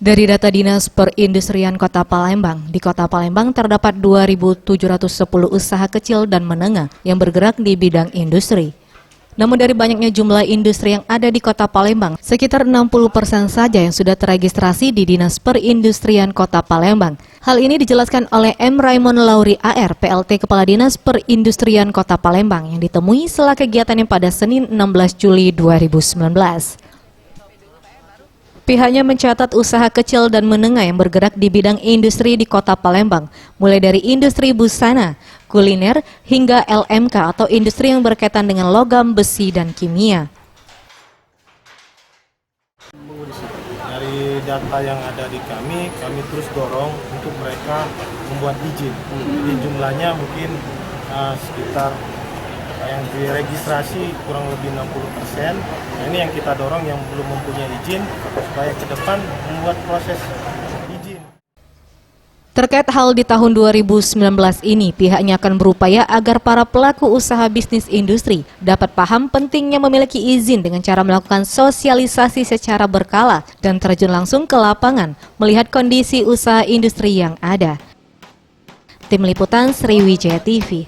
Dari data Dinas Perindustrian Kota Palembang, di Kota Palembang terdapat 2.710 usaha kecil dan menengah yang bergerak di bidang industri. Namun dari banyaknya jumlah industri yang ada di Kota Palembang, sekitar 60% saja yang sudah terregistrasi di Dinas Perindustrian Kota Palembang. Hal ini dijelaskan oleh M. Raymond Lauri AR, PLT Kepala Dinas Perindustrian Kota Palembang yang ditemui sela kegiatannya pada Senin 16 Juli 2019. Pihaknya mencatat usaha kecil dan menengah yang bergerak di bidang industri di Kota Palembang, mulai dari industri busana, kuliner, hingga LMK atau industri yang berkaitan dengan logam, besi, dan kimia. Dari data yang ada di kami terus dorong untuk mereka membuat izin. Jadi jumlahnya mungkin sekitar yang diregistrasi kurang lebih 60%. Nah, ini yang kita dorong yang belum mempunyai izin supaya ke depan membuat proses izin. Terkait hal di tahun 2019 ini, pihaknya akan berupaya agar para pelaku usaha bisnis industri dapat paham pentingnya memiliki izin dengan cara melakukan sosialisasi secara berkala dan terjun langsung ke lapangan melihat kondisi usaha industri yang ada. Tim Liputan Sriwijaya TV.